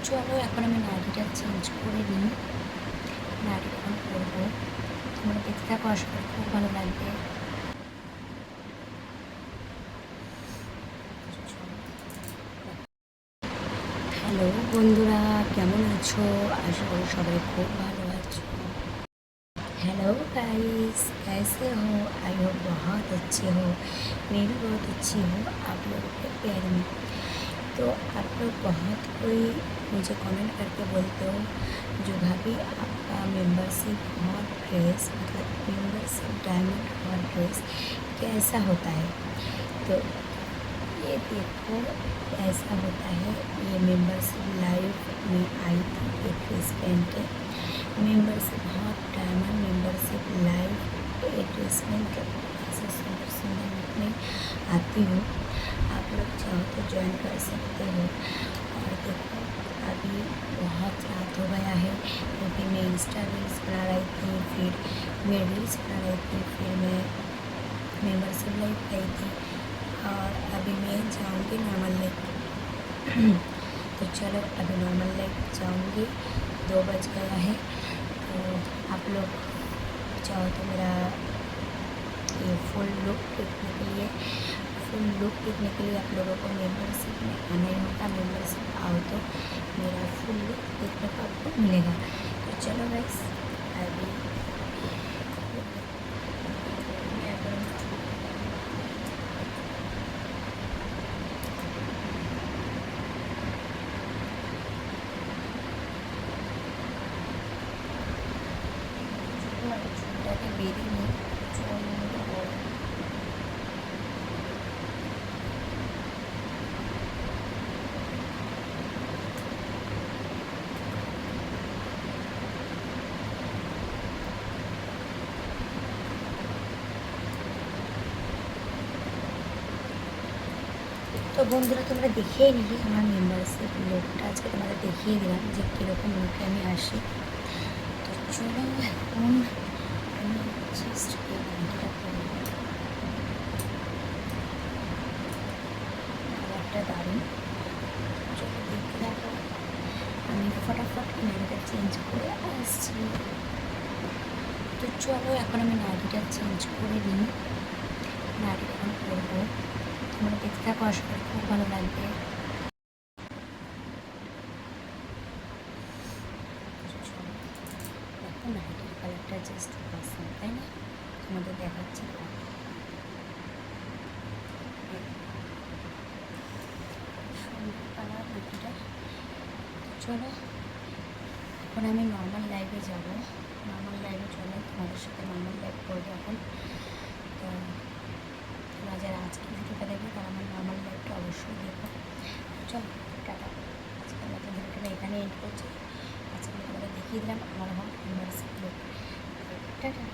চলো এখন আমি নাড়িটা চেঞ্জ করে নিই। নাড়ি এখন করবো, তোমরা দেখতে থাকো, আশা করি খুব ভালো লাগবে। হ্যালো বন্ধুরা, কেমন আছো? আশা করি সবাই খুব ভালো আছো। हेलो गाइस, कैसे हो? आई होप बहुत अच्छे हो। मैं भी बहुत अच्छी हूँ आप लोगों के प्यार में। तो आप लोग बहुत कोई मुझे कमेंट करके बोलते हो जो भाभी आपका मेंबरशिप हॉट ड्रेस मतलब मेंबरशिप डायमंड हॉट ड्रेस कैसा होता है। तो ये देखो ऐसा होता है। ये मेंबरशिप लाइव में आई थी एक ड्रेस पहन के। Membership hot diamond membership live advertisement के ऐसे सुंदर सुंदर लुक में आती हूँ। आप लोग चाहो तो ज्वाइन कर सकते हो। और देखो अभी बहुत रात हो गया है क्योंकि मैं इंस्टा रील्स बना रही थी, फिर मैं रील्स बना रही थी, फिर मैं मेंबरशिप लाइव गई थी और अभी मैं जाऊँगी नॉर्मल लाइव। तो चलो अभी नॉर्मल लाइव जाऊँगी, 2 बज गया है। तो आप लोग चाहो तो मेरा ये फुल लुक देखने के लिए आप लोगों को मेंबरशिप में आना ही होगा। मेंबरशिप आओ तो मेरा फुल लुक देखने को आपको मिलेगा। तो चलो गाइस अभी बेरी में তো বন্ধুরা তোমরা দেখিয়ে নিলে আমার মেম্বারশিপ লুকটা আজকে তোমাদের দেখিয়ে দিলাম যে কীরকম লুকে আমি আসি। তো চলো এখন আমি জাস্ট এই গানটা করবো, কালারটা দারুণ। চলো দেখতে থাকো, আমি ফটাফট নাড়িটা চেঞ্জ করে আসছি। তো চলো এখন আমি নাড়িটা চেঞ্জ করে নিই। নাড়ি এখন করবো, তোমরা দেখতে থাকো, আশা করি খুব ভালো লাগবে। দেখো নাড়িটার কালারটা জাস্ট পছন্দ, তাই না? তোমাদের দেখাচ্ছি সুন্দর কালার নাড়িটা। চলো এখন আমি নর্মাল লাইভে যাব। নর্মাল লাইভে চলো তোমাদের সাথে নর্মাল লাইভ করবো এখন। তো তোমরা যারা আজকে ভিডিওটা দেখবে তারা আমার নর্মাল লাইভটা অবশ্যই দেখো। চলো টাটা, আজকের মতো ভিডিওটা এখানে এন্ড করছি। আজকে তোমাদের দেখিয়ে দিলাম আমার মেম্বারশিপ লোক। টাটা।